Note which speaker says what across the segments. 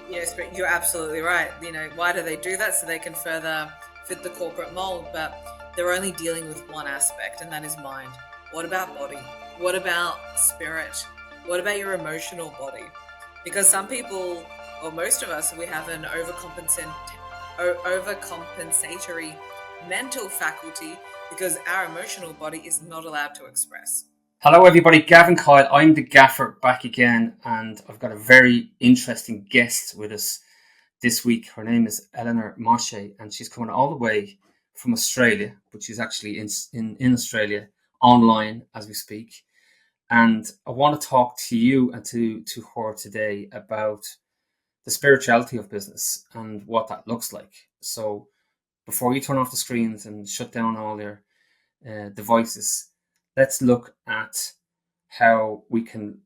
Speaker 1: Yes, but you're absolutely right. Why do they do that? So they can further fit the corporate mold, but they're only dealing with one aspect, and that is mind. What about body? What about spirit? What about your emotional body? Because some people, or most of us, we have an overcompensatory mental faculty because our emotional body is not allowed to express.
Speaker 2: Hello, everybody. Gavin Coyle. I'm the Gaffer back again, and I've got a very interesting guest with us this week. Her name is Elinor Moshe, and she's coming all the way from Australia, but she's actually in Australia online as we speak. And I want to talk to you and to her today about the spirituality of business and what that looks like. So before you turn off the screens and shut down all your devices, let's look at how we can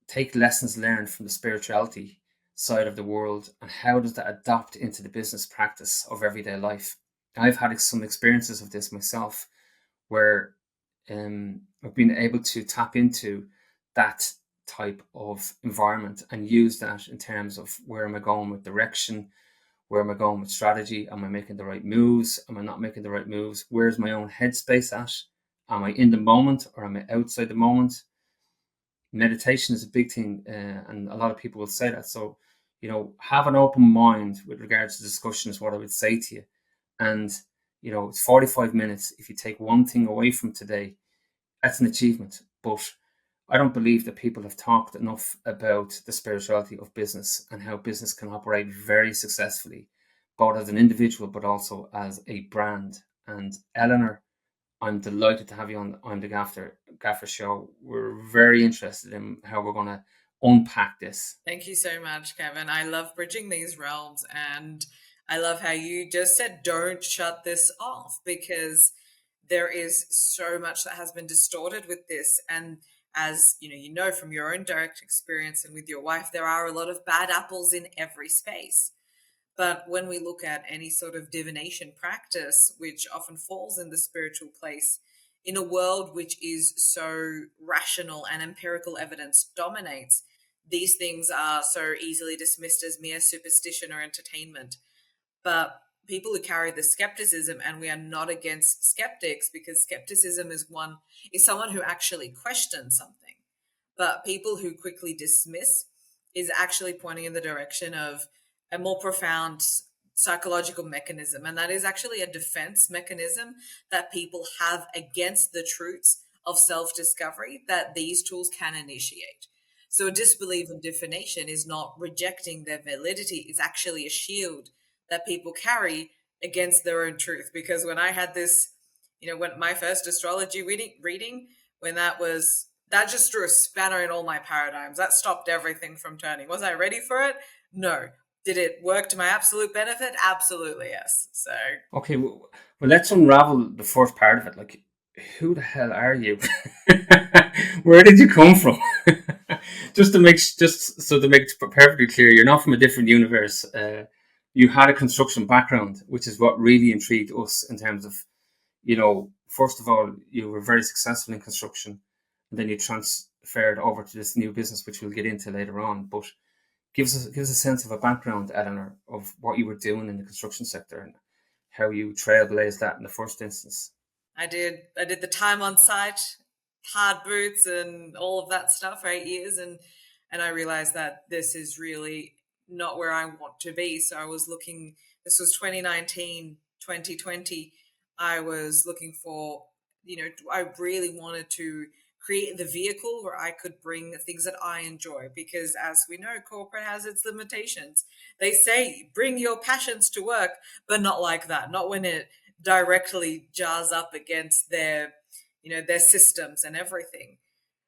Speaker 2: take lessons learned from the spirituality side of the world and how does that adapt into the business practice of everyday life. I've had some experiences of this myself where I've been able to tap into that type of environment and use that in terms of where am I going with direction, where am I going with strategy, am I making the right moves, am I not making the right moves, where's my own headspace at, am I in the moment or am I outside the moment. Meditation is a big thing, and a lot of people will say that. So, have an open mind with regards to discussion is what I would say to you. And it's 45 minutes. If you take one thing away from today, that's an achievement. But I don't believe that people have talked enough about the spirituality of business and how business can operate very successfully, both as an individual but also as a brand. And Eleanor, I'm delighted to have you on the Gaffer show. We're very interested in how we're going to unpack this.
Speaker 1: Thank you so much, Kevin. I love bridging these realms, and I love how you just said, don't shut this off, because there is so much that has been distorted with this. And as you know from your own direct experience and with your wife, there are a lot of bad apples in every space. But when we look at any sort of divination practice, which often falls in the spiritual place, in a world which is so rational and empirical evidence dominates, these things are so easily dismissed as mere superstition or entertainment. But people who carry the skepticism, and we are not against skeptics, because skepticism is someone who actually questions something. But people who quickly dismiss is actually pointing in the direction of a more profound psychological mechanism. And that is actually a defense mechanism that people have against the truths of self discovery that these tools can initiate. So a disbelief in divination is not rejecting their validity, it's actually a shield that people carry against their own truth. Because when I had this, when my first astrology reading, when that just threw a spanner in all my paradigms. That stopped everything from turning. Was I ready for it? No. Did it work to my absolute benefit? Absolutely, yes. So,
Speaker 2: Okay, well, let's unravel the first part of it. Like, who the hell are you? Where did you come from? Just so to make it perfectly clear, you're not from a different universe. You had a construction background, which is what really intrigued us in terms of, first of all, you were very successful in construction, and then you transferred over to this new business, which we'll get into later on. But give us a sense of a background, Eleanor, of what you were doing in the construction sector and how you trailblazed that in the first instance.
Speaker 1: I did the time on site, hard boots, and all of that stuff for 8 years, and I realized that this is really not where I want to be. So I was looking. This was 2019, 2020. I was looking for, I really wanted to create the vehicle where I could bring things that I enjoy, because as we know, corporate has its limitations. They say bring your passions to work, but not like that. Not when it directly jars up against their systems and everything.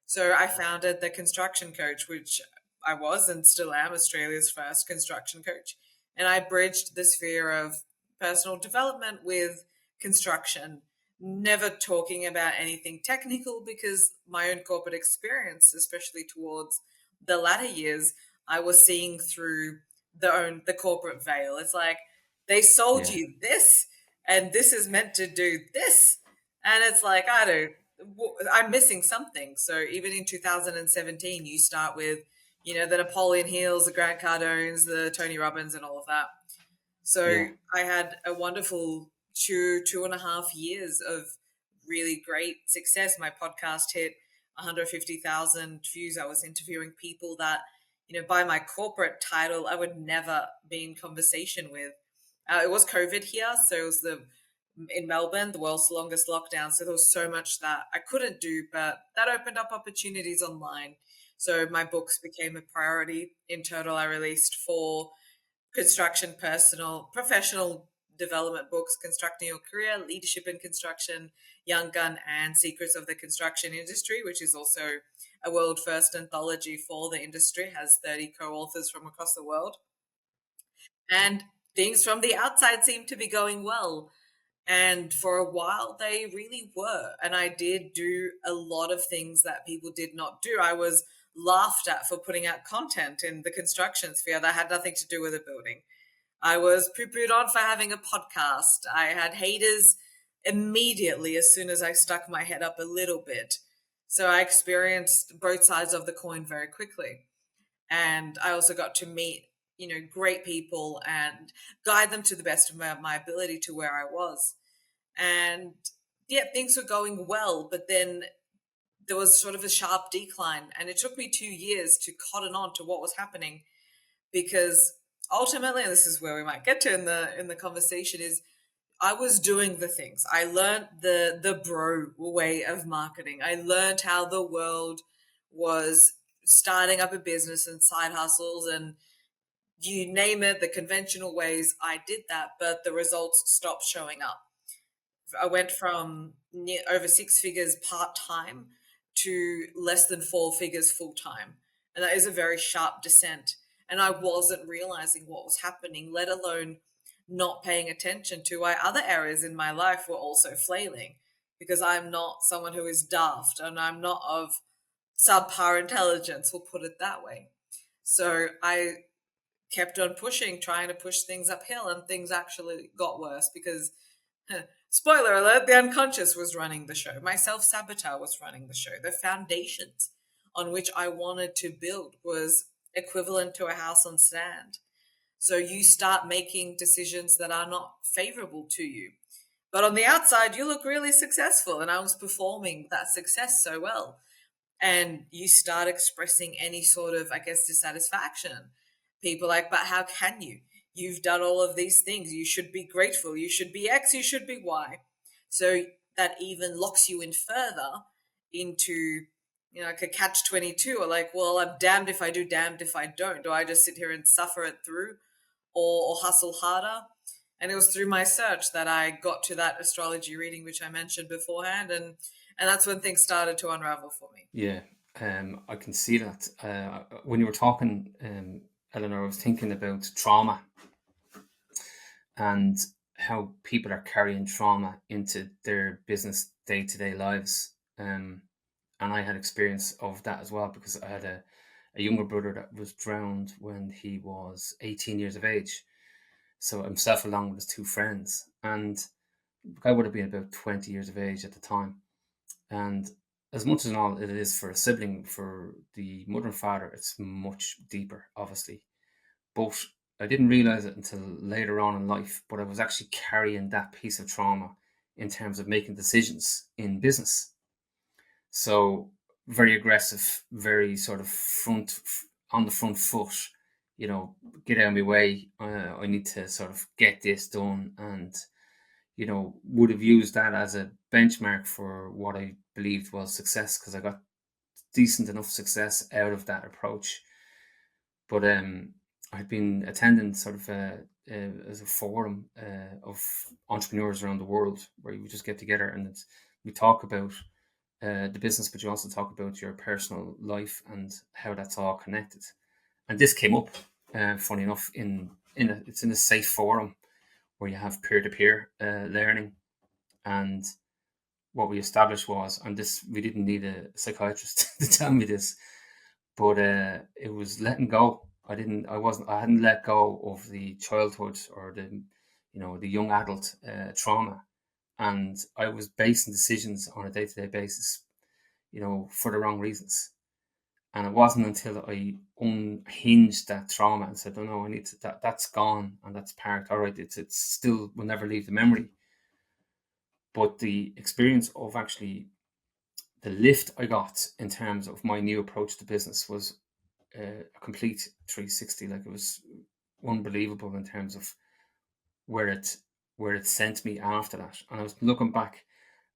Speaker 1: So I founded the Construction Coach, which I was and still am Australia's first construction coach. And I bridged the sphere of personal development with construction, never talking about anything technical, because my own corporate experience, especially towards the latter years, I was seeing through the corporate veil. It's like they sold
Speaker 2: Yeah.
Speaker 1: you this, and this is meant to do this, and it's like I'm missing something. So even in 2017, you start with, the Napoleon Hills, the Grant Cardones, the Tony Robbins, and all of that. So
Speaker 2: Yeah.
Speaker 1: I had a wonderful 2.5 years of really great success. My podcast hit 150,000 views. I was interviewing people that, by my corporate title, I would never be in conversation with. It was COVID here, so it was in Melbourne, the world's longest lockdown. So there was so much that I couldn't do, but that opened up opportunities online. So my books became a priority. In total, I released four construction, personal, professional development books: Constructing Your Career, Leadership in Construction, Young Gun, and Secrets of the Construction Industry, which is also a world first anthology for the industry, has 30 co-authors from across the world. And things from the outside seem to be going well. And for a while, they really were. And I did do a lot of things that people did not do. I was laughed at for putting out content in the construction sphere that had nothing to do with a building. I was poo pooed on for having a podcast. I had haters immediately as soon as I stuck my head up a little bit. So I experienced both sides of the coin very quickly. And I also got to meet, great people and guide them to the best of my ability to where I was. And yeah, things were going well, but then there was sort of a sharp decline. And it took me 2 years to cotton on to what was happening, because ultimately, and this is where we might get to in the conversation, is I was doing the things. I learned the bro way of marketing. I learned how the world was starting up a business and side hustles, and you name it, the conventional ways. I did that, but the results stopped showing up. I went from over six figures part time to less than four figures full time. And that is a very sharp descent. And I wasn't realizing what was happening, let alone not paying attention to why other areas in my life were also flailing, because I'm not someone who is daft and I'm not of subpar intelligence, we'll put it that way. So I kept on pushing, trying to push things uphill, and things actually got worse because, spoiler alert, the unconscious was running the show. My self-sabotage was running the show. The foundations on which I wanted to build was equivalent to a house on sand. So you start making decisions that are not favorable to you. But on the outside, you look really successful, and I was performing that success so well. And you start expressing any sort of, I guess, dissatisfaction. People like, but how can you? You've done all of these things. You should be grateful. You should be X. You should be Y. So that even locks you in further into, like a catch 22, or like, well, I'm damned if I do, damned if I don't. Do I just sit here and suffer it through, or hustle harder? And it was through my search that I got to that astrology reading, which I mentioned beforehand. And that's when things started to unravel for me.
Speaker 2: Yeah, I can see that. When you were talking, Eleanor, I was thinking about trauma and how people are carrying trauma into their business day to day lives. And I had experience of that as well, because I had a younger brother that was drowned when he was 18 years of age. So himself, along with his two friends, and I would have been about 20 years of age at the time. And as much as all it is for a sibling, for the mother and father, it's much deeper, obviously. But I didn't realize it until later on in life, but I was actually carrying that piece of trauma in terms of making decisions in business. So very aggressive, very sort of on the front foot, get out of my way. I need to sort of get this done, and would have used that as a benchmark for what I believed was success, because I got decent enough success out of that approach. But I'd been attending sort of as a forum of entrepreneurs around the world, where you just get together and we talk about the business, but you also talk about your personal life and how that's all connected. And this came up, funny enough, it's in a safe forum where you have peer to peer learning. And what we established was, and this, we didn't need a psychiatrist to tell me this, but it was letting go. I hadn't let go of the childhood or the young adult trauma, and I was basing decisions on a day to day basis, for the wrong reasons. And it wasn't until I unhinged that trauma and said, "Oh no, I need to, that's gone and that's parked. All right, it's still will never leave the memory." But the experience of actually the lift I got in terms of my new approach to business was a complete 360. Like, it was unbelievable in terms of where it where it sent me after that. And I was looking back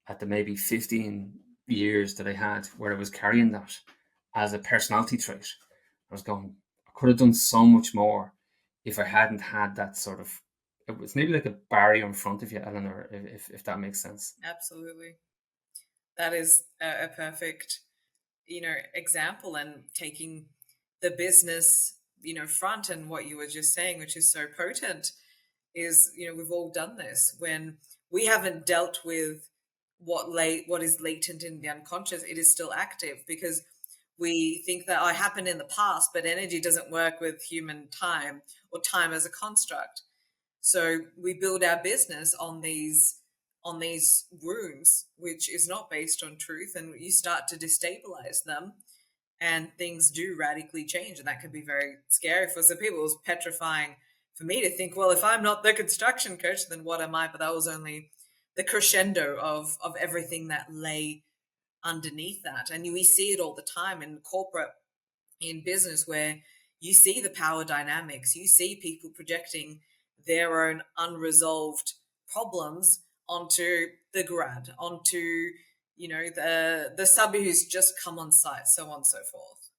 Speaker 2: at the maybe 15 years that I had where I was carrying that as a personality trait. I was going, I could have done so much more if I hadn't had that sort of. It was maybe like a barrier in front of you, Eleanor, if that makes sense.
Speaker 1: Absolutely. That is a perfect, example, and taking the business, front, and what you were just saying, which is so potent, is, we've all done this when we haven't dealt with what is latent in the unconscious. It is still active because we think that I happened in the past, but energy doesn't work with human time, or time as a construct. So we build our business on these wounds, which is not based on truth, and you start to destabilize them, and things do radically change, and that can be very scary for some people. It was petrifying for me to think, well, if I'm not the construction coach, then what am I? But that was only the crescendo of everything that lay underneath that. And we see it all the time in corporate, in business, where you see the power dynamics, you see people projecting their own unresolved problems onto the grad, onto the subby who's just come on site, so on and so forth.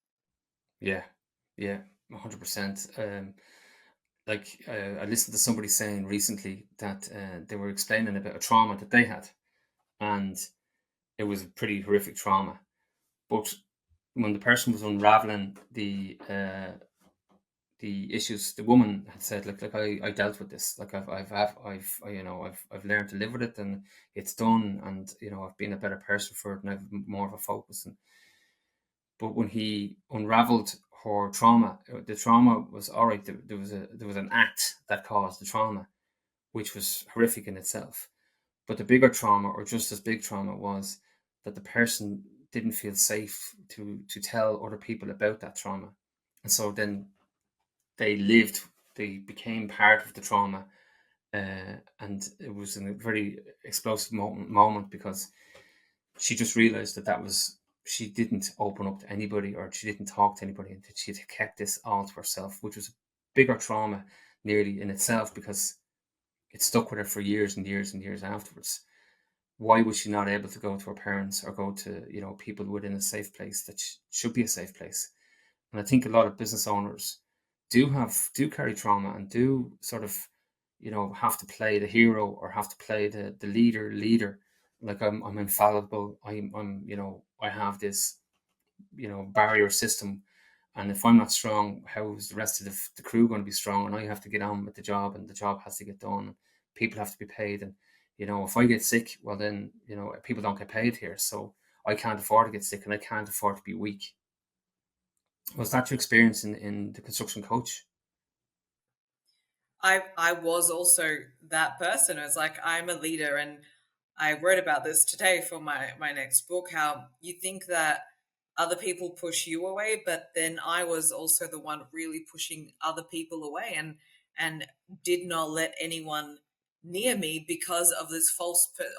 Speaker 2: Yeah, yeah, 100%. Like, I listened to somebody saying recently that they were explaining about a trauma that they had, and it was a pretty horrific trauma. But when the person was unraveling the issues, the woman had said, like I dealt with this. Like, I've learned to live with it, and it's done, and I've been a better person for it, and I've more of a focus. And but when he unraveled her trauma, the trauma was all right. There was an act that caused the trauma, which was horrific in itself. But the bigger trauma, or just as big trauma, was that the person didn't feel safe to tell other people about that trauma, and so then they lived, they became part of the trauma, and it was a very explosive moment because she just realized that was, she didn't open up to anybody, or she didn't talk to anybody, and that she had kept this all to herself, which was a bigger trauma nearly in itself, because it stuck with her for years and years and years afterwards. Why was she not able to go to her parents, or go to people within a safe place that should be a safe place? And I think a lot of business owners do carry trauma, and do sort of have to play the hero, or have to play the leader. Like, I'm infallible. I'm I have this barrier system, and if I'm not strong, how is the rest of the crew going to be strong? And I have to get on with the job, and the job has to get done, and people have to be paid. And if I get sick, well, then people don't get paid here, so I can't afford to get sick, and I can't afford to be weak. Was that your experience in the construction coach?
Speaker 1: I was also that person. I was like, I'm a leader, and I wrote about this today for my next book. How you think that other people push you away, but then I was also the one really pushing other people away, and did not let anyone near me because of this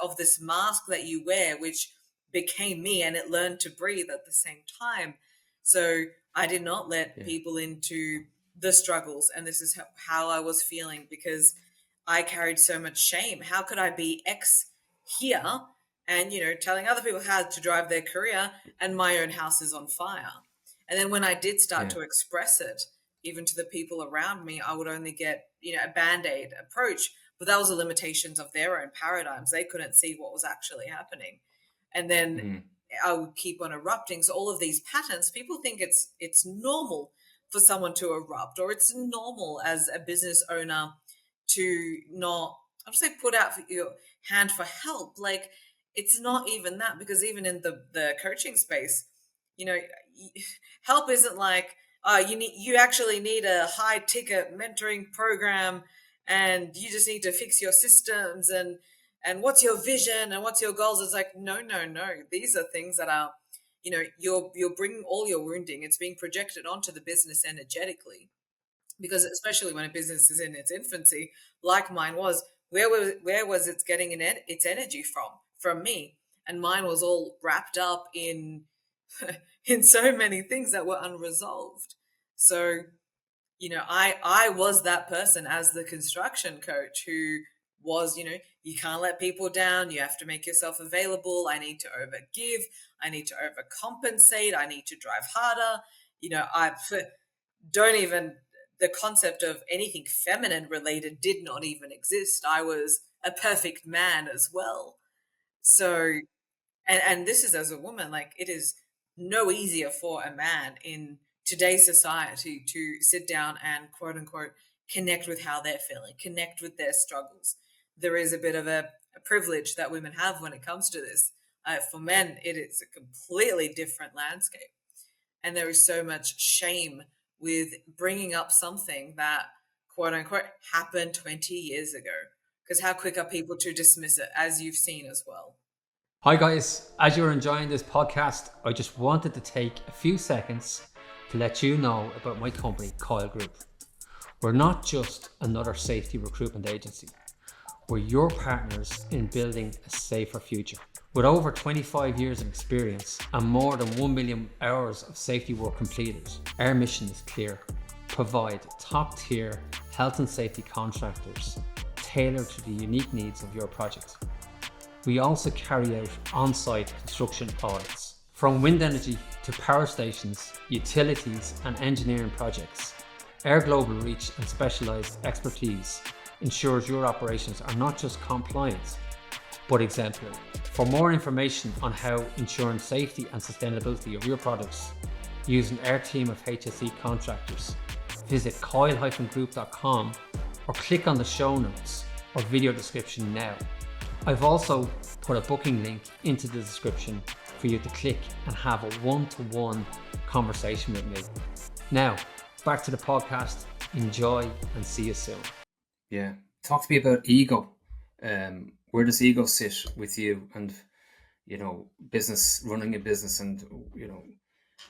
Speaker 1: of this mask that you wear, which became me, and it learned to breathe at the same time. So I did not let
Speaker 2: Yeah,
Speaker 1: people into the struggles, and this is how I was feeling, because I carried so much shame. How could I be X here, and telling other people how to drive their career, and my own house is on fire? And then when I did start
Speaker 2: yeah,
Speaker 1: to express it, even to the people around me, I would only get a band-aid approach, but that was the limitations of their own paradigms. They couldn't see what was actually happening. And then
Speaker 2: mm,
Speaker 1: I would keep on erupting. So all of these patterns, people think it's normal for someone to erupt, or it's normal as a business owner to not, I'll just say, put out your hand for help. Like, it's not even that, because even in the coaching space, you know, help isn't like, oh, you actually need a high ticket mentoring program, and you just need to fix your systems, and what's your vision, and what's your goals. It's like, no, no, no. These are things that are you're bringing all your wounding, it's being projected onto the business energetically, because especially when a business is in its infancy, like mine was, where was it getting its energy from me, and mine was all wrapped up in in so many things that were unresolved. So I was that person as the construction coach who was, you can't let people down, you have to make yourself available, I need to overgive, I need to overcompensate, I need to drive harder. I don't even, the concept of anything feminine related did not even exist. I was a perfect man as well. So, and this is as a woman, like, it is no easier for a man in today's society to sit down and quote unquote connect with how they're feeling, connect with their struggles. There is a bit of a privilege that women have when it comes to this. For men, it is a completely different landscape. And there is so much shame with bringing up something that quote unquote happened 20 years ago. Because how quick are people to dismiss it, as you've seen as well?
Speaker 3: Hi guys, as you're enjoying this podcast, I just wanted to take a few seconds to let you know about my company, Coyle Group. We're not just another safety recruitment agency. We're your partners in building a safer future. With over 25 years of experience and more than 1 million hours of safety work completed, our mission is clear. Provide top-tier health and safety contractors tailored to the unique needs of your project. We also carry out on-site construction audits. From wind energy to power stations, utilities and engineering projects, our global reach and specialised expertise ensures your operations are not just compliant, but exemplary. For more information on how ensuring safety and sustainability of your products using our team of HSE contractors, visit coyle-group.com or click on the show notes or video description now. I've also put a booking link into the description for you to click and have a one-to-one conversation with me. Now, back to the podcast. Enjoy and see you soon.
Speaker 2: Yeah. Talk to me about ego. Where does ego sit with you, and running a business, and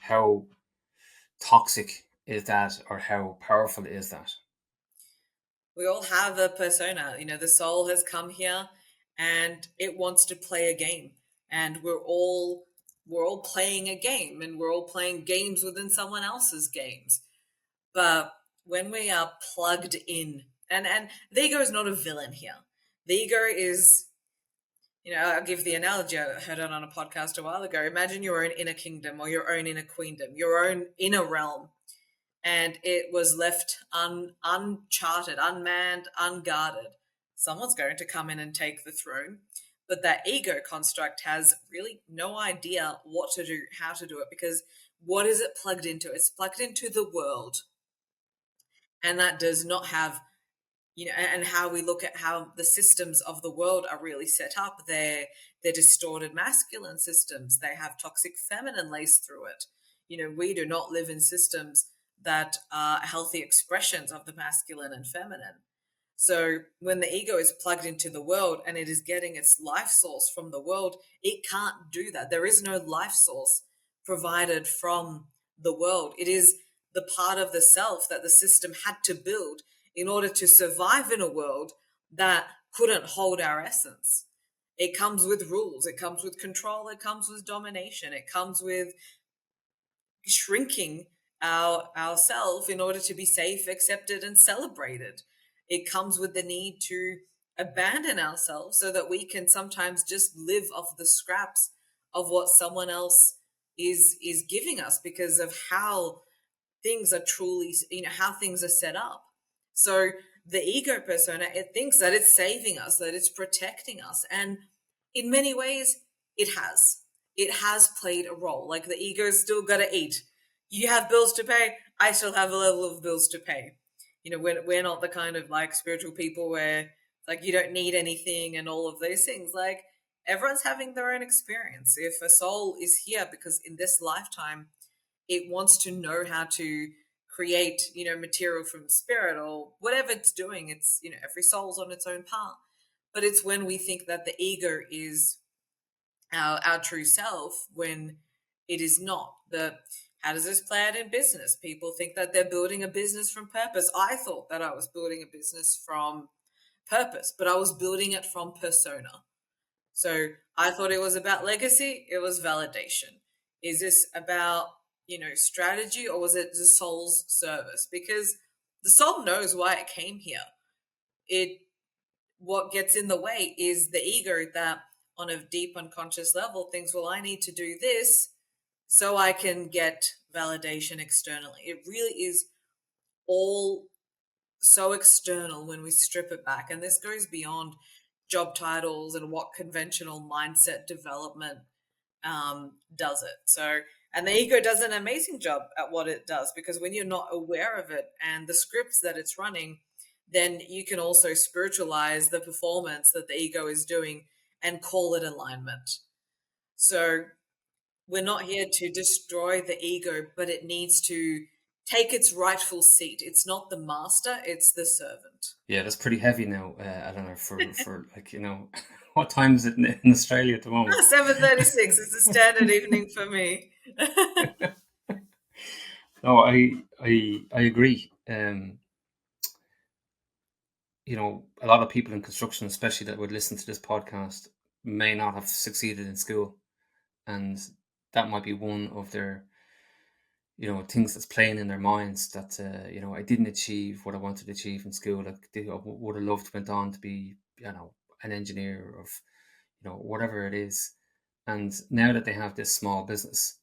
Speaker 2: how toxic is that, or how powerful is that?
Speaker 1: We all have a persona. The soul has come here and it wants to play a game. And we're all playing a game, and we're all playing games within someone else's games. But when we are plugged in, and the ego is not a villain here. The ego is, I'll give the analogy. I heard it on a podcast a while ago. Imagine your own inner kingdom or your own inner queendom, your own inner realm, and it was left uncharted, unmanned, unguarded. Someone's going to come in and take the throne. But that ego construct has really no idea what to do, how to do it, because what is it plugged into? It's plugged into the world. And that does not have, and how we look at how the systems of the world are really set up. They're distorted masculine systems. They have toxic feminine laced through it. We do not live in systems that are healthy expressions of the masculine and feminine. So when the ego is plugged into the world and it is getting its life source from the world, it can't do that. There is no life source provided from the world. It is the part of the self that the system had to build in order to survive in a world that couldn't hold our essence. It comes with rules, it comes with control, it comes with domination, it comes with shrinking ourself in order to be safe, accepted, and celebrated. It comes with the need to abandon ourselves so that we can sometimes just live off the scraps of what someone else is giving us, because of how things are truly, how things are set up. So the ego persona, it thinks that it's saving us, that it's protecting us. And in many ways, it has. It has played a role. Like, the ego's still got to eat. You have bills to pay. I still have a level of bills to pay. We're not the kind of like spiritual people where like you don't need anything and all of those things. Like, everyone's having their own experience. If a soul is here because in this lifetime it wants to know how to create, material from spirit or whatever it's doing, it's, every soul's on its own path. But it's when we think that the ego is our true self, when It is not. How does this play out in business? People think that they're building a business from purpose. I thought that I was building a business from purpose, but I was building it from persona. So I thought it was about legacy, it was validation. Is this about, strategy, or was it the soul's service? Because the soul knows why it came here. It What gets in the way is the ego that on a deep unconscious level thinks, well, I need to do this so I can get validation externally. It really is all so external when we strip it back. And this goes beyond job titles and what conventional mindset development does it. So, and the ego does an amazing job at what it does, because when you're not aware of it and the scripts that it's running, then you can also spiritualize the performance that the ego is doing and call it alignment. So we're not here to destroy the ego, but it needs to take its rightful seat. It's not the master, it's the servant.
Speaker 2: Yeah, that's pretty heavy now, Elinor, for what time is it in Australia at the moment?
Speaker 1: 7:36 is the standard evening for me.
Speaker 2: No, I agree. A lot of people in construction, especially that would listen to this podcast, may not have succeeded in school, and that might be one of their things that's playing in their minds, that I didn't achieve what I wanted to achieve in school. Like, I would have loved went on to be an engineer, or whatever it is. And now that they have this small business,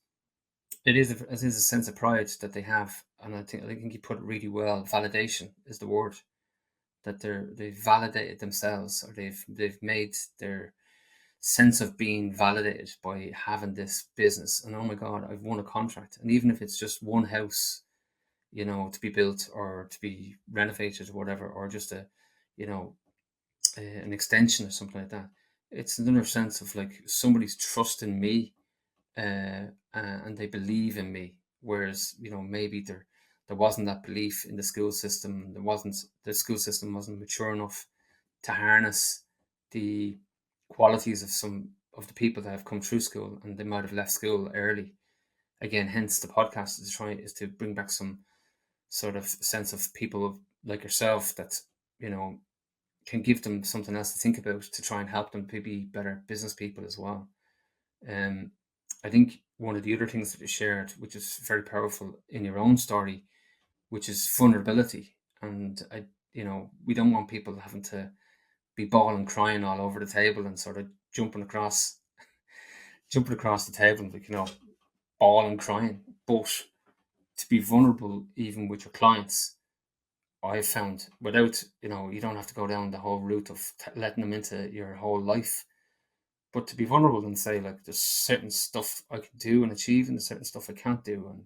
Speaker 2: it is a sense of pride that they have. And I think you put it really well. Validation is the word. That they've validated themselves, or they've made their sense of being validated by having this business. And oh my God, I've won a contract. And even if it's just one house, to be built or to be renovated or whatever, or just an extension or something like that, it's another sense of like somebody's trusting me, and they believe in me. Whereas maybe there wasn't that belief in the school system. The school system wasn't mature enough to harness the qualities of some of the people that have come through school, and they might have left school early. Again, hence the podcast is to bring back some sort of sense of people like yourself that can give them something else to think about, to try and help them to be better business people as well. I think one of the other things that you shared, which is very powerful in your own story, which is vulnerability. And we don't want people having to be bawling, crying all over the table, and sort of jumping across the table, like, bawling, crying. But to be vulnerable, even with your clients, I've found, without, you don't have to go down the whole route of letting them into your whole life, but to be vulnerable and say, like, there's certain stuff I can do and achieve, and there's certain stuff I can't do. And,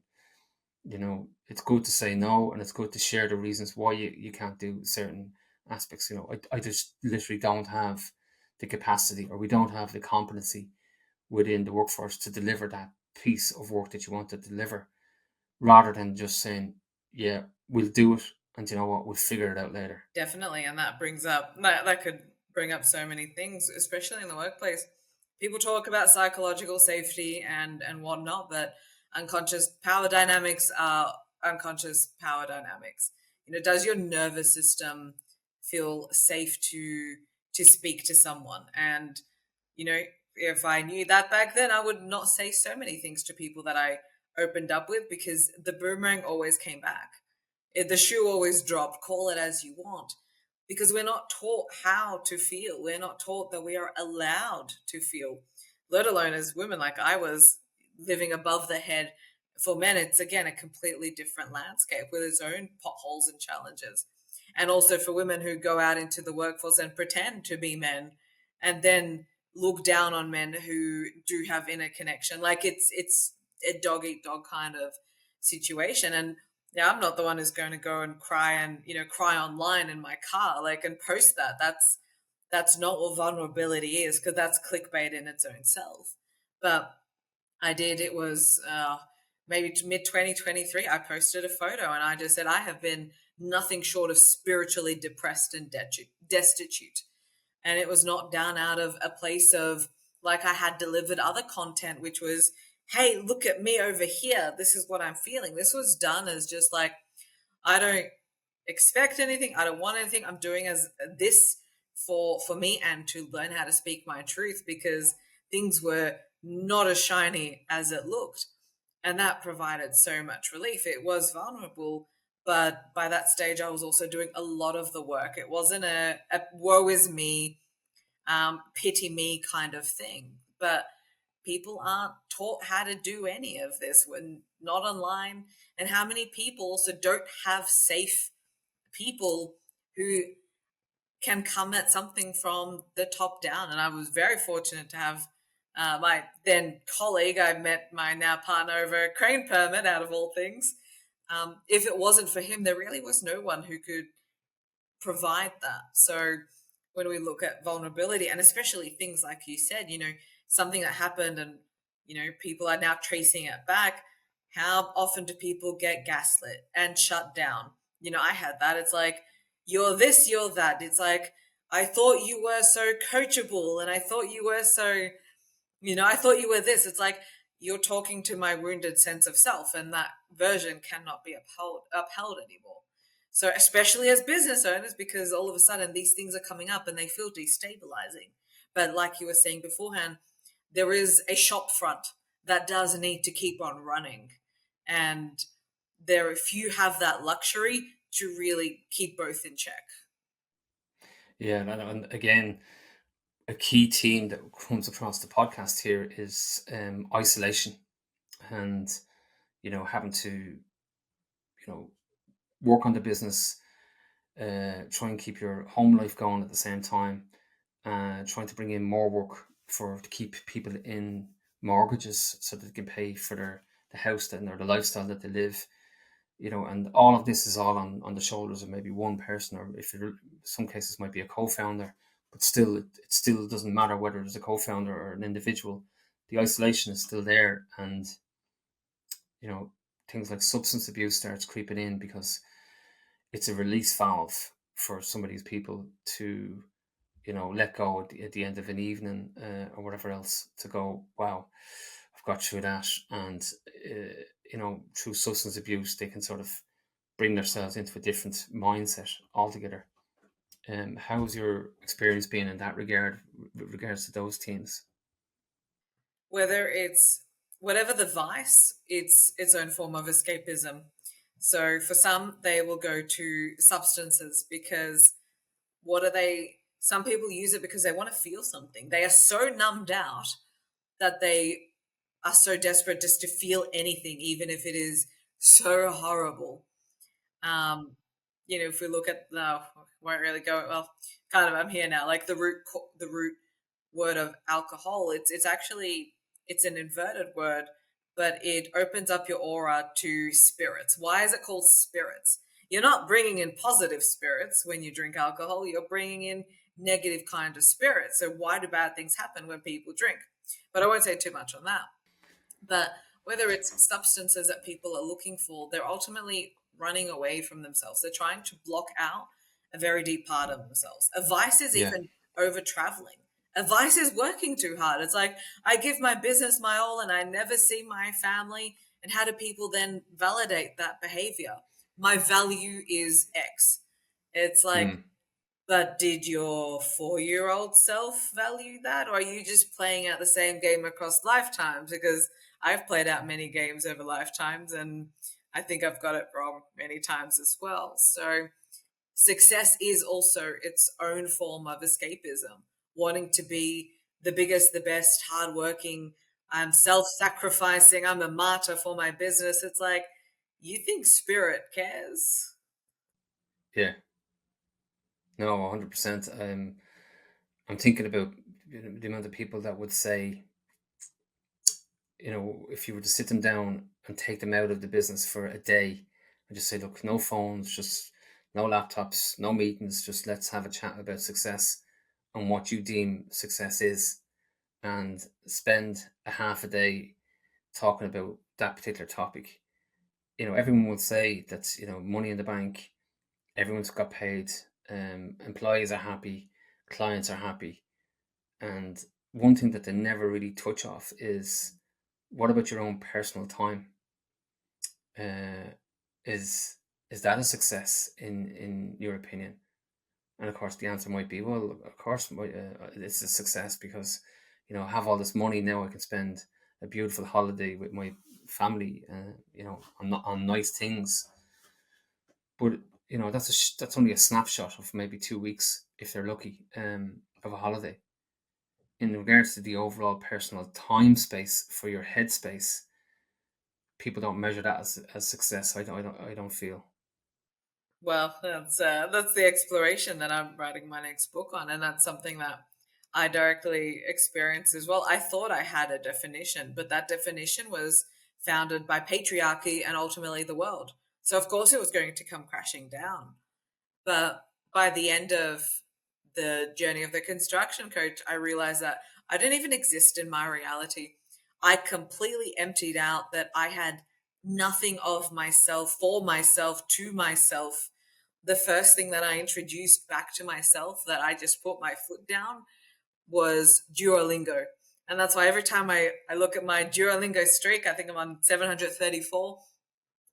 Speaker 2: it's good to say no, and it's good to share the reasons why you can't do certain aspects. I just literally don't have the capacity, or we don't have the competency within the workforce to deliver that piece of work that you want to deliver, rather than just saying, yeah, we'll do it, and you know what, we'll figure it out later.
Speaker 1: Definitely. And that brings up, that could bring up so many things, especially in the workplace. People talk about psychological safety and whatnot, but unconscious power dynamics are unconscious power dynamics. Does your nervous system feel safe to speak to someone? And if I knew that back then, I would not say so many things to people that I opened up with, because the boomerang always came back. The shoe always dropped. Call it as you want, because we're not taught how to feel. We're not taught that we are allowed to feel, let alone as women. Like, I was living above the head. For men, it's again a completely different landscape with its own potholes and challenges. And also for women who go out into the workforce and pretend to be men, and then look down on men who do have inner connection. Like, it's a dog eat dog kind of situation. And yeah, I'm not the one who's going to go and cry and cry online in my car, like, and post that. That's not what vulnerability is, because that's clickbait in its own self. But I did. It was maybe mid 2023. I posted a photo and I just said, I have been nothing short of spiritually depressed and destitute. And it was not down out of a place of, like, I had delivered other content, which was hey, look at me over here. This is what I'm feeling. This was done as just like, I don't expect anything. I don't want anything. I'm doing as this for me and to learn how to speak my truth, because things were not as shiny as it looked. And that provided so much relief. It was vulnerable, but by that stage, I was also doing a lot of the work. It wasn't a woe is me, pity me kind of thing. But people aren't taught how to do any of this when not online. And how many people also don't have safe people who can come at something from the top down? And I was very fortunate to have my then colleague, I met my now partner over a crane permit, out of all things. If it wasn't for him, there really was no one who could provide that. So when we look at vulnerability, and especially things like you said, something that happened and, people are now tracing it back, how often do people get gaslit and shut down? I had that. It's like, you're this, you're that. It's like, I thought you were so coachable and I thought you were so, I thought you were this. It's like, you're talking to my wounded sense of self, and that version cannot be upheld anymore. So, especially as business owners, because all of a sudden these things are coming up and they feel destabilizing. But like you were saying beforehand, there is a shop front that does need to keep on running. And if you have that luxury to really keep both in check.
Speaker 2: Yeah, and again, a key theme that comes across the podcast here is isolation, and having to work on the business, try and keep your home life going at the same time, trying to bring in more work to keep people in mortgages so that they can pay for the house or the lifestyle that they live. And all of this is all on the shoulders of maybe one person, or if some cases might be a co-founder, but still, it still doesn't matter whether it's a co-founder or an individual. The isolation is still there, and things like substance abuse starts creeping in, because it's a release valve for some of these people to let go at the end of an evening, or whatever else, to go, wow, I've got through that. And through substance abuse, they can sort of bring themselves into a different mindset altogether. How's your experience been in that regard, with regards to those teams?
Speaker 1: Whether it's whatever the vice, it's its own form of escapism. So for some, they will go to substances because some people use it because they want to feel something. They are so numbed out that they are so desperate just to feel anything, even if it is so horrible. If we look at won't really go well. Kind of, I'm here now. Like the root word of alcohol. It's an inverted word, but it opens up your aura to spirits. Why is it called spirits? You're not bringing in positive spirits when you drink alcohol. You're bringing in negative kind of spirits. So why do bad things happen when people drink? But I won't say too much on that. But whether it's substances that people are looking for, they're ultimately running away from themselves. They're trying to block out a very deep part of themselves. A vice is
Speaker 2: Yeah.
Speaker 1: even over traveling. A vice is working too hard. It's like, I give my business my all and I never see my family. And how do people then validate that behavior? My value is X. It's like,
Speaker 2: Mm.
Speaker 1: but did your 4-year-old self value that? Or are you just playing out the same game across lifetimes? Because I've played out many games over lifetimes and I think I've got it wrong many times as well. So success is also its own form of escapism, wanting to be the biggest, the best, hardworking. I'm self-sacrificing. I'm a martyr for my business. It's like, you think spirit cares?
Speaker 2: Yeah. No, 100%. I'm thinking about the amount of people that would say, if you were to sit them down and take them out of the business for a day and just say, look, no phones, just no laptops, no meetings, just let's have a chat about success and what you deem success is, and spend a half a day talking about that particular topic. Everyone would say that, money in the bank, everyone's got paid, employees are happy, clients are happy. And one thing that they never really touch off is what about your own personal time? Uh, is that a success in your opinion? And of course, the answer might be, well, of course, it's a success because, I have all this money now. I can spend a beautiful holiday with my family, on nice things. But that's only a snapshot of maybe 2 weeks if they're lucky, of a holiday. In regards to the overall personal time space for your headspace, people don't measure that as success. I don't feel.
Speaker 1: Well, that's the exploration that I'm writing my next book on, and that's something that I directly experienced as well. I thought I had a definition, but that definition was founded by patriarchy and ultimately the world. So of course it was going to come crashing down. But by the end of the journey of the construction coach, I realized that I didn't even exist in my reality. I completely emptied out that I had nothing of myself, for myself, to myself. The first thing that I introduced back to myself, that I just put my foot down, was Duolingo. And that's why every time I look at my Duolingo streak, I think I'm on 734.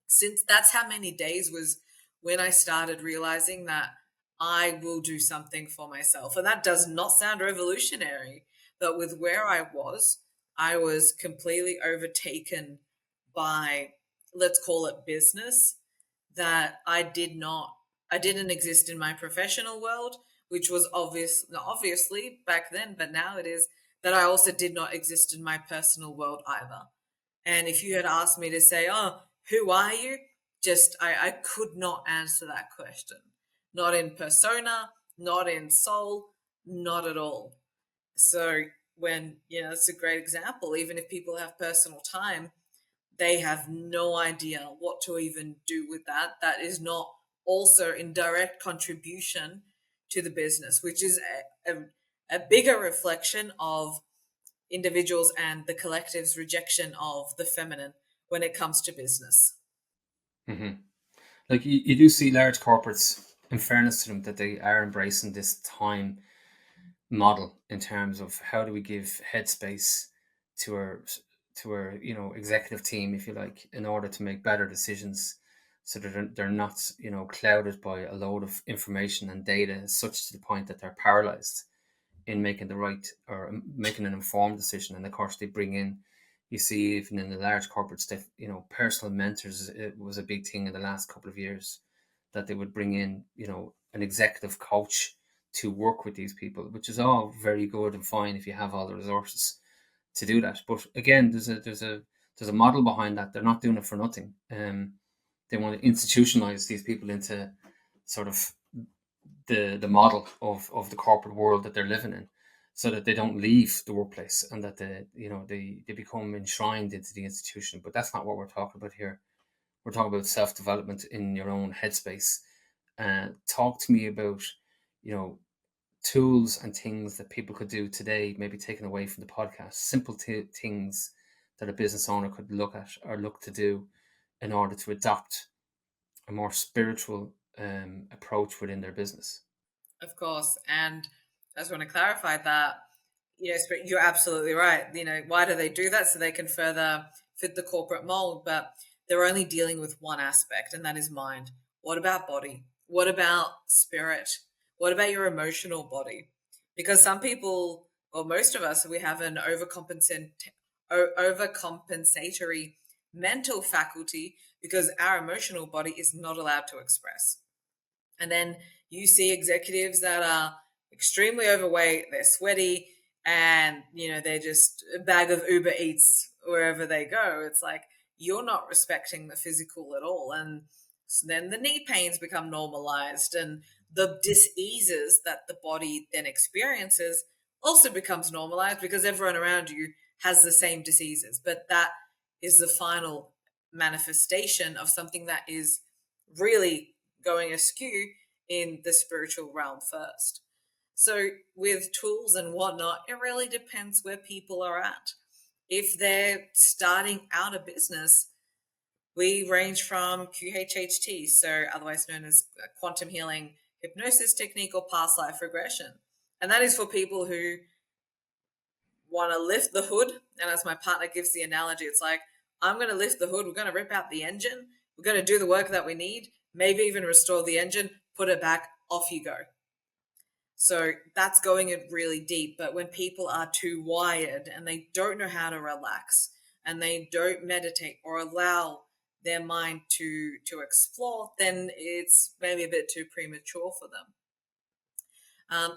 Speaker 1: Since that's how many days was when I started realizing that I will do something for myself. And that does not sound revolutionary, but with where I was completely overtaken by, let's call it business, that I didn't exist in my professional world, which was obviously back then, but now it is, that I also did not exist in my personal world either. And if you had asked me to say, oh, who are you? I could not answer that question. Not in persona, not in soul, not at all. So it's a great example. Even if people have personal time, they have no idea what to even do with that. That is not also in direct contribution to the business, which is a bigger reflection of individuals and the collective's rejection of the feminine when it comes to business.
Speaker 2: Hmm. Like you do see large corporates, in fairness to them, that they are embracing this time model in terms of how do we give headspace to our executive team, if you like, in order to make better decisions, so that they're not clouded by a load of information and data, such to the point that they're paralyzed in making the right or making an informed decision. And of course, they bring in, you see, even in the large corporates, that personal mentors, it was a big thing in the last couple of years, that they would bring in an executive coach to work with these people, which is all very good and fine if you have all the resources to do that. But again, there's a model behind that. They're not doing it for nothing. They want to institutionalize these people into sort of the model of the corporate world that they're living in, so that they don't leave the workplace, and that they become enshrined into the institution. But that's not what we're talking about here. We're talking about self-development in your own headspace. Talk to me about you know tools and things that people could do today, maybe taken away from the podcast, simple things that a business owner could look at or look to do in order to adopt a more spiritual approach within their business.
Speaker 1: Of course. And I just want to clarify that, yes, but you're absolutely right. Why do they do that? So they can further fit the corporate mold, but they're only dealing with one aspect, and that is mind. What about body? What about spirit? What about your emotional body? Because some people, or most of us, we have an overcompensatory mental faculty because our emotional body is not allowed to express. And then you see executives that are extremely overweight, they're sweaty, and they're just a bag of Uber Eats wherever they go. It's like you're not respecting the physical at all. And then the knee pains become normalized, and the diseases that the body then experiences also becomes normalized because everyone around you has the same diseases. But that is the final manifestation of something that is really going askew in the spiritual realm first. So, with tools and whatnot, it really depends where people are at. If they're starting out a business, we range from QHHT, so otherwise known as quantum healing hypnosis technique or past life regression. And that is for people who want to lift the hood. And as my partner gives the analogy, it's like, I'm going to lift the hood. We're going to rip out the engine. We're going to do the work that we need, maybe even restore the engine, put it back, off you go. So that's going in really deep. But when people are too wired and they don't know how to relax and they don't meditate or allow their mind to explore, then it's maybe a bit too premature for them.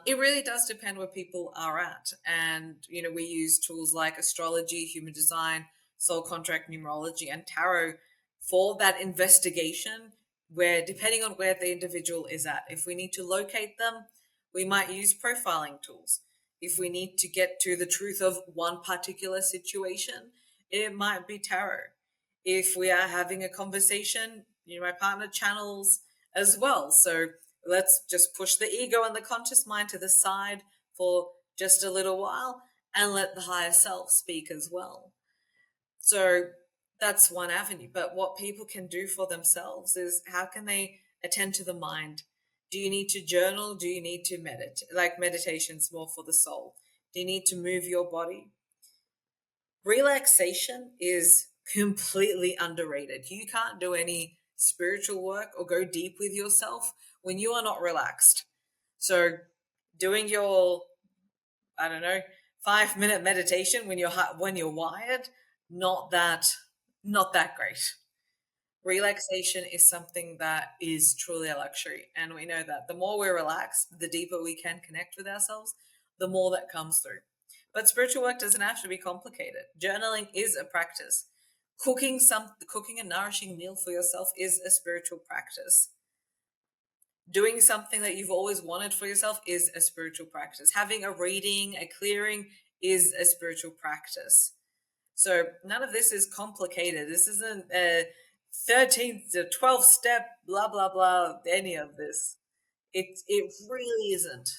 Speaker 1: It really does depend where people are at. And, we use tools like astrology, human design, soul contract, numerology, and tarot for that investigation, where depending on where the individual is at, if we need to locate them, we might use profiling tools. If we need to get to the truth of one particular situation, it might be tarot. If we are having a conversation, my partner channels as well. So let's just push the ego and the conscious mind to the side for just a little while and let the higher self speak as well. So that's one avenue. But what people can do for themselves is, how can they attend to the mind? Do you need to journal? Do you need to meditate? Like, meditation's more for the soul. Do you need to move your body? Relaxation is completely underrated. You can't do any spiritual work or go deep with yourself when you are not relaxed. So doing your, I don't know, 5-minute meditation when you're wired, not that great. Relaxation is something that is truly a luxury, and we know that the more we're relaxed, the deeper we can connect with ourselves, the more that comes through. But spiritual work doesn't have to be complicated. Journaling is a practice. Cooking a nourishing meal for yourself is a spiritual practice. Doing something that you've always wanted for yourself is a spiritual practice. Having a reading, a clearing is a spiritual practice. So none of this is complicated. This isn't a 13th to 12th step, blah, blah, blah, any of this. It really isn't.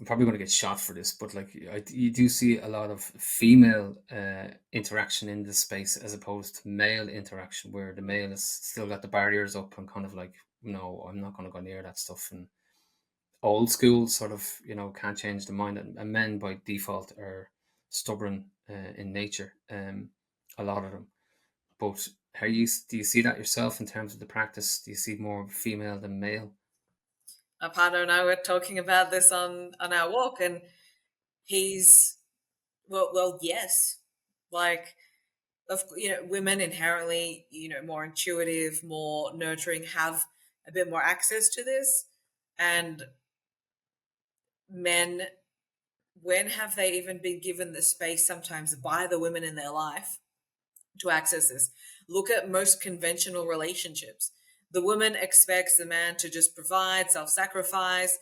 Speaker 2: I'm probably going to get shot for this, but like, you do see a lot of female interaction in this space as opposed to male interaction, where the male has still got the barriers up and kind of like, no, I'm not going to go near that stuff. And old school sort of, can't change the mind. And men by default are stubborn in nature, a lot of them. But do you see that yourself in terms of the practice? Do you see more female than male?
Speaker 1: My partner and I were talking about this on our walk, and he's, well, yes. Like, women inherently, more intuitive, more nurturing, have a bit more access to this. And men, when have they even been given the space sometimes by the women in their life to access this? Look at most conventional relationships. The woman expects the man to just provide, self-sacrifice,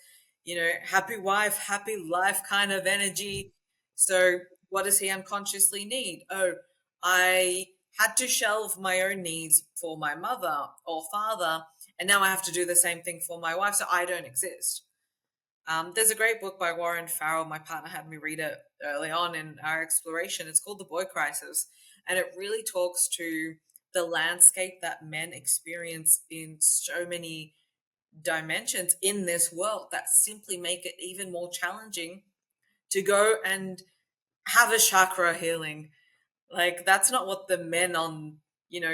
Speaker 1: happy wife, happy life kind of energy. So what does he unconsciously need? Oh, I had to shelve my own needs for my mother or father, and now I have to do the same thing for my wife, so I don't exist. There's a great book by Warren Farrell. My partner had me read it early on in our exploration. It's called The Boy Crisis, and it really talks to the landscape that men experience in so many dimensions in this world that simply make it even more challenging to go and have a chakra healing. Like, that's not what the men on,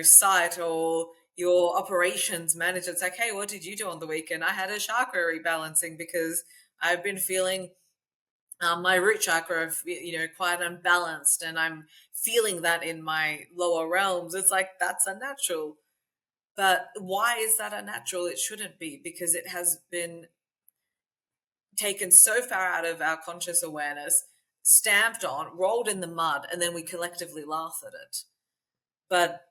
Speaker 1: site or your operations manager, it's like, hey, what did you do on the weekend? I had a chakra rebalancing because I've been feeling my root chakra, quite unbalanced, and I'm feeling that in my lower realms. It's like, that's unnatural. But why is that unnatural? It shouldn't be, because it has been taken so far out of our conscious awareness, stamped on, rolled in the mud, and then we collectively laugh at it. But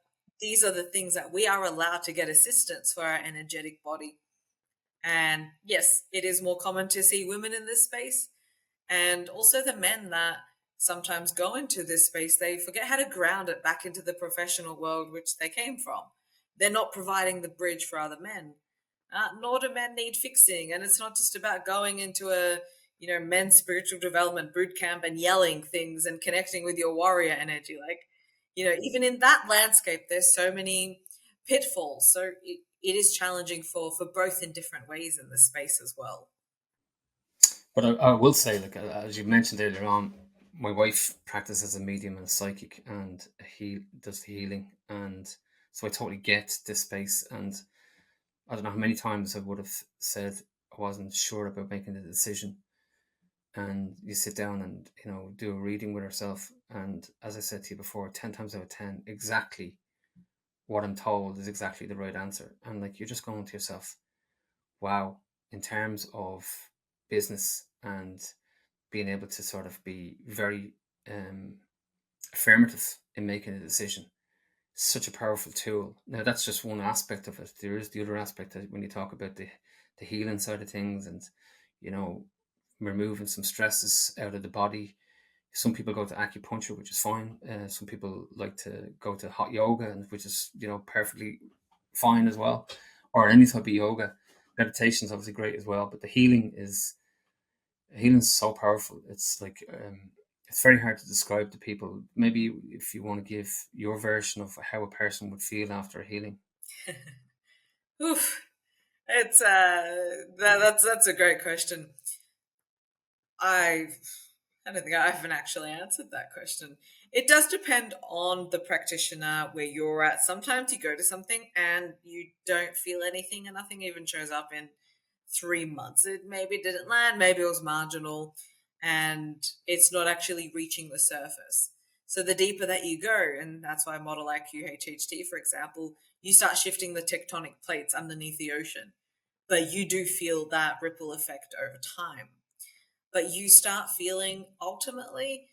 Speaker 1: these are the things that we are allowed to get assistance for our energetic body. And yes, it is more common to see women in this space. And also the men that sometimes go into this space, they forget how to ground it back into the professional world which they came from. They're not providing the bridge for other men. Nor do men need fixing. And it's not just about going into a, men's spiritual development boot camp and yelling things and connecting with your warrior energy. Like, even in that landscape, there's so many pitfalls. So it is challenging for both in different ways in this space as well.
Speaker 2: But I will say, like, as you mentioned earlier on, my wife practices as a medium and a psychic, and he does the healing, and so I totally get this space. And I don't know how many times I would have said I wasn't sure about making the decision, and you sit down and do a reading with herself, and as I said to you before, 10 times out of 10 exactly what I'm told is exactly the right answer. And like, you're just going to yourself, wow, in terms of business and being able to sort of be very um, affirmative in making a decision, such a powerful tool. Now that's just one aspect of it. There is the other aspect that when you talk about the healing side of things, and you know removing some stresses out of the body. Some people go to acupuncture, which is fine. Some people like to go to hot yoga, and which is perfectly fine as well, or any type of yoga. Meditation is obviously great as well, but the healing is so powerful. It's like it's very hard to describe to people. Maybe if you want to give your version of how a person would feel after healing.
Speaker 1: Oof. It's that's a great question. I I don't think I haven't actually answered that question. It does depend on the practitioner where you're at. Sometimes you go to something and you don't feel anything, and nothing even shows up in 3 months. It maybe didn't land, maybe it was marginal, and it's not actually reaching the surface. So the deeper that you go, and that's why I model like QHHT, for example, you start shifting the tectonic plates underneath the ocean, but you do feel that ripple effect over time. But you start feeling ultimately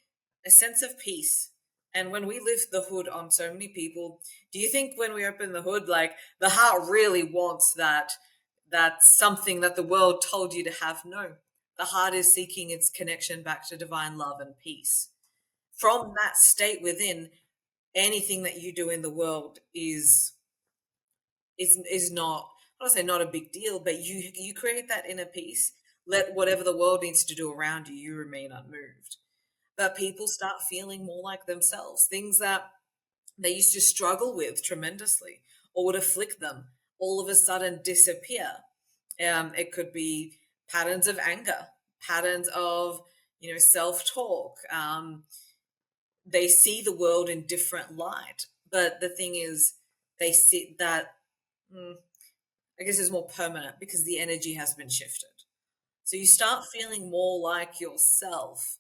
Speaker 1: a sense of peace. And when we lift the hood on so many people, do you think when we open the hood, like the heart really wants that something that the world told you to have? No. The heart is seeking its connection back to divine love and peace. From that state within, anything that you do in the world is not, I don't say not a big deal, but you create that inner peace. Let whatever the world needs to do around you, you remain unmoved. But people start feeling more like themselves. Things that they used to struggle with tremendously or would afflict them all of a sudden disappear. It could be patterns of anger, patterns of self-talk. They see the world in different light. But the thing is, they see that I guess is more permanent because the energy has been shifted. So you start feeling more like yourself.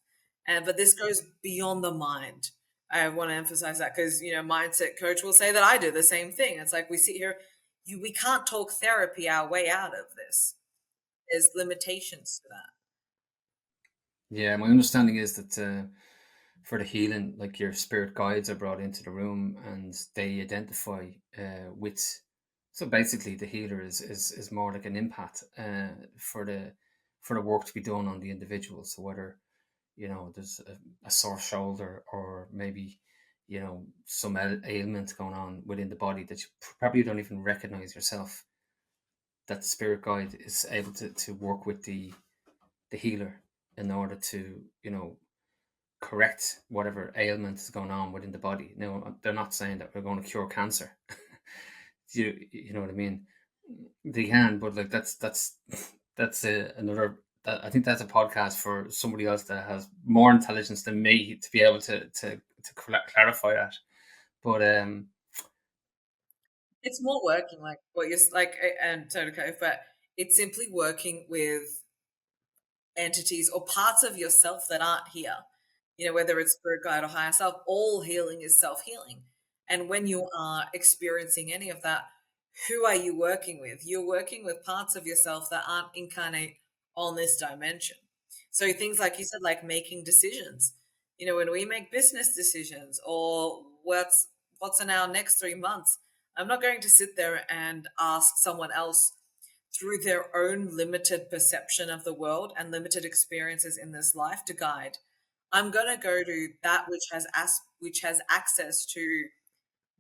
Speaker 1: And but this goes beyond the mind. I want to emphasize that because mindset coach will say that I do the same thing. It's like we sit here, we can't talk therapy our way out of this. There's limitations to that.
Speaker 2: Yeah, my understanding is that for the healing, like your spirit guides are brought into the room and they identify with. So basically, the healer is more like an empath for the work to be done on the individual. So whether there's a sore shoulder, or maybe some ailment going on within the body that you probably don't even recognize yourself, that the spirit guide is able to work with the healer in order to correct whatever ailment is going on within the body. Now, they're not saying that we're going to cure cancer. You know what I mean? They can, but like that's another. I think that's a podcast for somebody else that has more intelligence than me to be able to clarify that. But
Speaker 1: It's more working like what you're like, and totally, but it's simply working with entities or parts of yourself that aren't here. Whether it's spirit guide or higher self, all healing is self healing. And when you are experiencing any of that, who are you working with? You're working with parts of yourself that aren't incarnate on this dimension. So things like you said, like making decisions. When we make business decisions or what's in our next 3 months, I'm not going to sit there and ask someone else through their own limited perception of the world and limited experiences in this life to guide. I'm going to go to that which has access to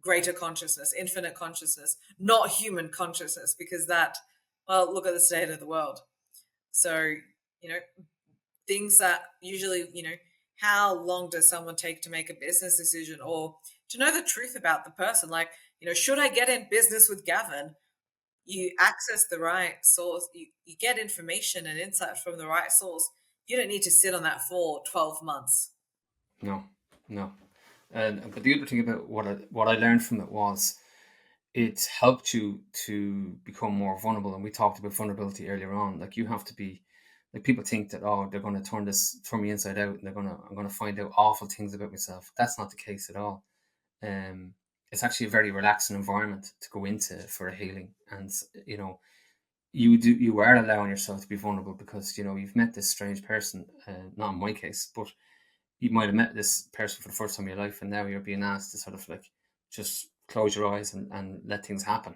Speaker 1: greater consciousness, infinite consciousness, not human consciousness, because well, look at the state of the world. So, you know, things that usually, how long does someone take to make a business decision or to know the truth about the person? Like, should I get in business with Gavin? You access the right source, you get information and insight from the right source. You don't need to sit on that for 12 months.
Speaker 2: No, no. And but the other thing about what I learned from it was it helped you to become more vulnerable. And we talked about vulnerability earlier on. Like you have to be like people think that, oh, they're going to turn me inside out, and I'm going to find out awful things about myself. That's not the case at all. Um, it's actually a very relaxing environment to go into for a healing, and you know you are allowing yourself to be vulnerable because you've met this strange person. Not in my case, but you might have met this person for the first time in your life, and now you're being asked to sort of like just close your eyes and let things happen.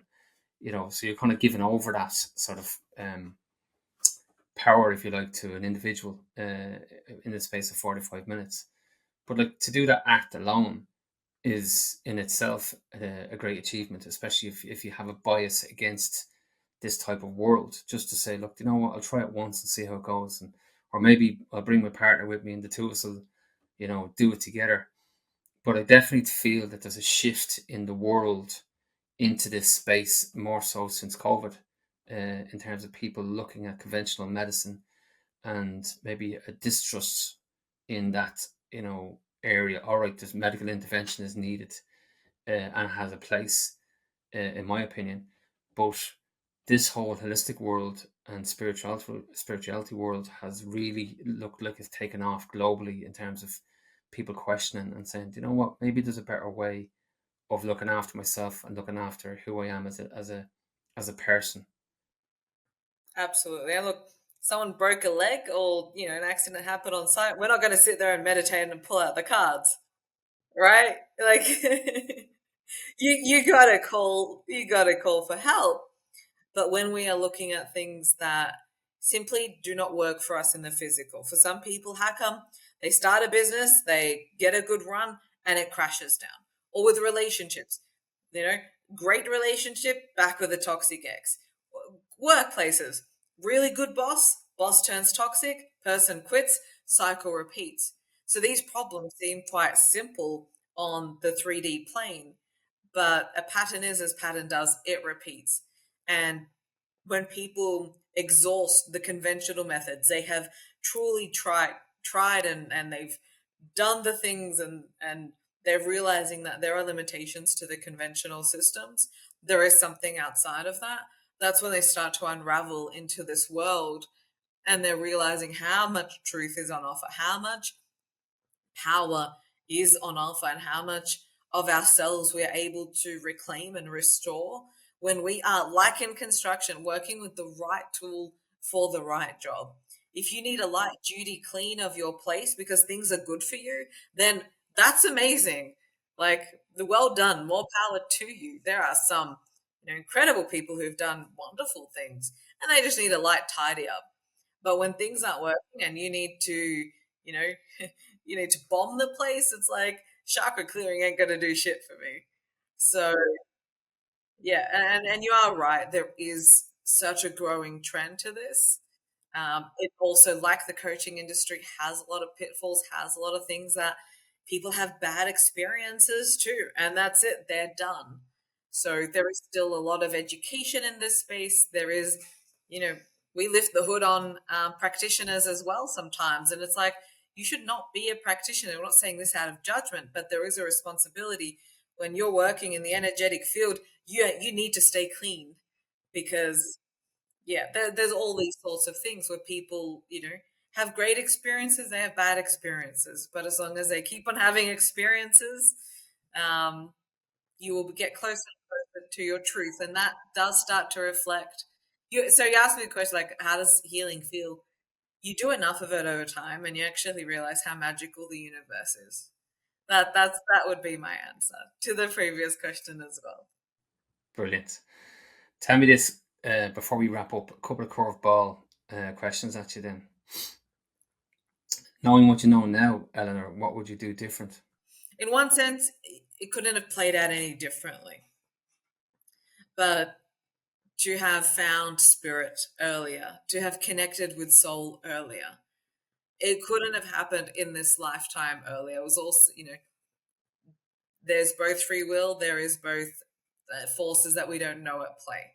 Speaker 2: So you're kind of giving over that sort of power, if you like, to an individual in the space of 45 minutes. But like to do that act alone is in itself a great achievement, especially if you have a bias against this type of world. Just to say, look, you know what, I'll try it once and see how it goes, or maybe I'll bring my partner with me, and the two of us will, do it together. But I definitely feel that there's a shift in the world into this space more so since COVID, in terms of people looking at conventional medicine and maybe a distrust in that area. All right, there's medical intervention is needed, and has a place, in my opinion, but this whole holistic world and spirituality world has really looked like it's taken off globally in terms of people questioning and saying, you know what, maybe there's a better way of looking after myself and looking after who I am as a person.
Speaker 1: Absolutely. And look, someone broke a leg or, an accident happened on site. We're not going to sit there and meditate and pull out the cards, right? Like you gotta call for help. But when we are looking at things that simply do not work for us in the physical, for some people, how come they start a business, they get a good run, and it crashes down? Or with relationships, you know, great relationship, back with a toxic ex. Workplaces, really good boss turns toxic, person quits, cycle repeats. So these problems seem quite simple on the 3D plane, but a pattern is as pattern does, it repeats. And when people exhaust the conventional methods, they have truly tried and they've done the things, and they're realizing that there are limitations to the conventional systems. There is something outside of that. That's when they start to unravel into this world, and they're realizing how much truth is on offer, how much power is on offer, and how much of ourselves we are able to reclaim and restore when we are, like in construction, working with the right tool for the right job. If you need a light duty clean of your place because things are good for you, then that's amazing. Like, the well done, more power to you. There are some incredible people who've done wonderful things, and they just need a light tidy up. But when things aren't working and you need to, you need to bomb the place, it's like chakra clearing ain't gonna do shit for me. So yeah, and you are right. There is such a growing trend to this. It also, like the coaching industry, has a lot of pitfalls, has a lot of things that people have bad experiences too, and that's it. They're done. So there is still a lot of education in this space. There is, you know, we lift the hood on practitioners as well sometimes, and it's like you should not be a practitioner. I'm not saying this out of judgment, but there is a responsibility when you're working in the energetic field. You need to stay clean because there's all these sorts of things where people, have great experiences, they have bad experiences, but as long as they keep on having experiences, um, you will get closer and closer to your truth, and that does start to reflect. So you asked me the question, like, how does healing feel? You do enough of it over time, and you actually realize how magical the universe is. That would be my answer to the previous question as well.
Speaker 2: Brilliant. Tell me this, before we wrap up, a couple of curveball questions at you then. Knowing what you know now, Elinor, what would you do different?
Speaker 1: In one sense, it couldn't have played out any differently. But to have found spirit earlier, to have connected with soul earlier, it couldn't have happened in this lifetime earlier. It was also, there's both free will, there is both forces that we don't know at play.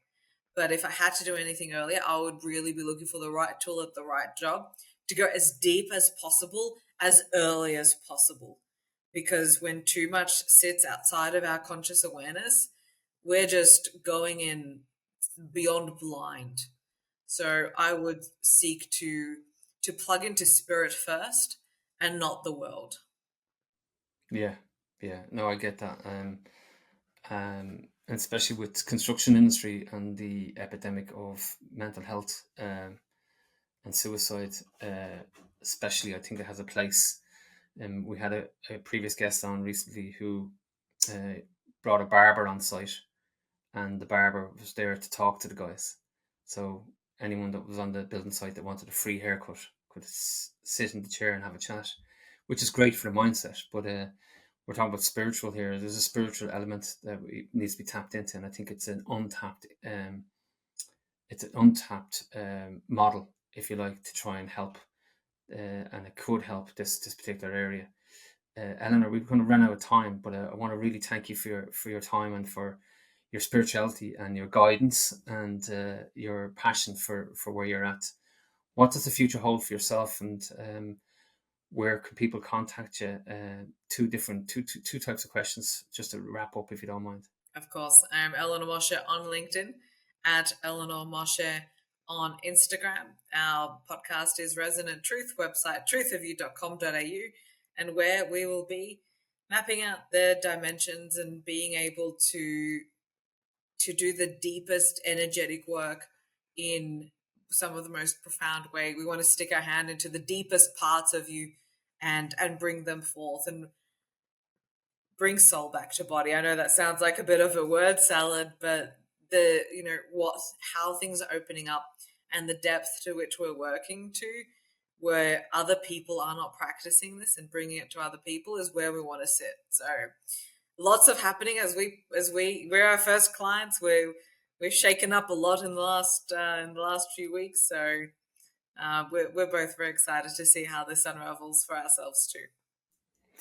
Speaker 1: But if I had to do anything earlier, I would really be looking for the right tool at the right job to go as deep as possible, as early as possible. because when too much sits outside of our conscious awareness, we're just going in beyond blind. So I would seek to plug into spirit first and not the world.
Speaker 2: Yeah, no, I get that. And especially with construction industry and the epidemic of mental health and suicide, especially, I think it has a place. We had a previous guest on recently who brought a barber on site, and the barber was there to talk to the guys. So anyone that was on the building site that wanted a free haircut could sit in the chair and have a chat, which is great for the mindset. But we're talking about spiritual here. There's a spiritual element that needs to be tapped into, and I think it's an untapped model, if you like, to try and help, and it could help this particular area. Elinor, we're going to run out of time, but I want to really thank you for your time and for your spirituality and your guidance and your passion for where you're at. What does the future hold for yourself, and where can people contact you? Two types of questions, just to wrap up, if you don't mind.
Speaker 1: Of course, I'm Elinor Moshe on LinkedIn, at Elinor Moshe on Instagram. Our podcast is Resonant Truth, website truthofyou.com.au, and where we will be mapping out the dimensions and being able to do the deepest energetic work in some of the most profound way. We want to stick our hand into the deepest parts of you and bring them forth and bring soul back to body. I know that sounds like a bit of a word salad, but how things are opening up and the depth to which we're working to, where other people are not practicing this and bringing it to other people, is where we want to sit. So lots of happening as we're our first clients. We've shaken up a lot in the last few weeks. So we're both very excited to see how this unravels for ourselves too.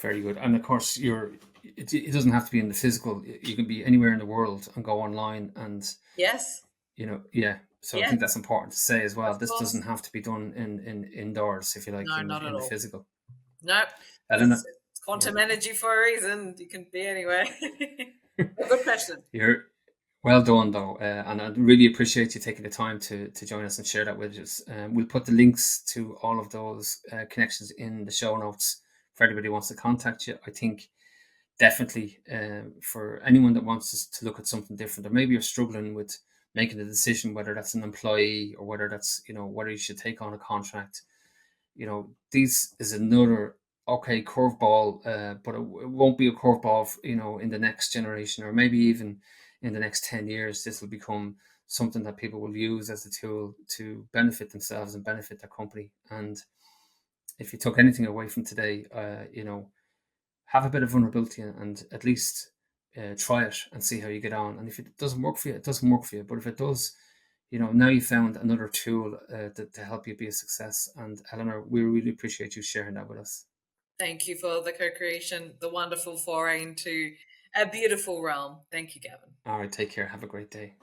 Speaker 2: Very good. And of course, it doesn't have to be in the physical. You can be anywhere in the world and go online and
Speaker 1: yes,
Speaker 2: So I think that's important to say as well.
Speaker 1: Of
Speaker 2: This
Speaker 1: course.
Speaker 2: doesn't have to be done in indoors, if you like,
Speaker 1: No, not at
Speaker 2: in the
Speaker 1: all.
Speaker 2: physical.
Speaker 1: Nope.
Speaker 2: Elinor,
Speaker 1: It's quantum energy for a reason. You can be anywhere. Good question.
Speaker 2: You're well done, though, and I really appreciate you taking the time to join us and share that with us. We'll put the links to all of those connections in the show notes for anybody who wants to contact you. I think definitely for anyone that wants us to look at something different, or maybe you're struggling with making a decision, whether that's an employee or whether that's, whether you should take on a contract. This is another curveball, but it won't be a curveball, in the next generation, or maybe even in the next 10 years. This will become something that people will use as a tool to benefit themselves and benefit their company. And if you took anything away from today, have a bit of vulnerability and at least try it and see how you get on. And if it doesn't work for you, it doesn't work for you. But if it does, now you found another tool to help you be a success. And Elinor, we really appreciate you sharing that with us.
Speaker 1: Thank you for the co-creation, the wonderful foray into a beautiful realm. Thank you, Gavin.
Speaker 2: All right, take care. Have a great day.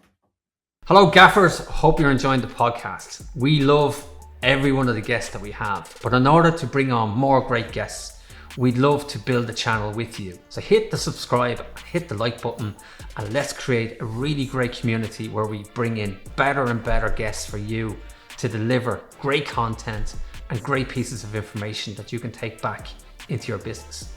Speaker 3: Hello, Gaffers. Hope you're enjoying the podcast. We love every one of the guests that we have, but in order to bring on more great guests, we'd love to build the channel with you. So hit the subscribe, hit the like button, and let's create a really great community where we bring in better and better guests for you to deliver great content and great pieces of information that you can take back into your business.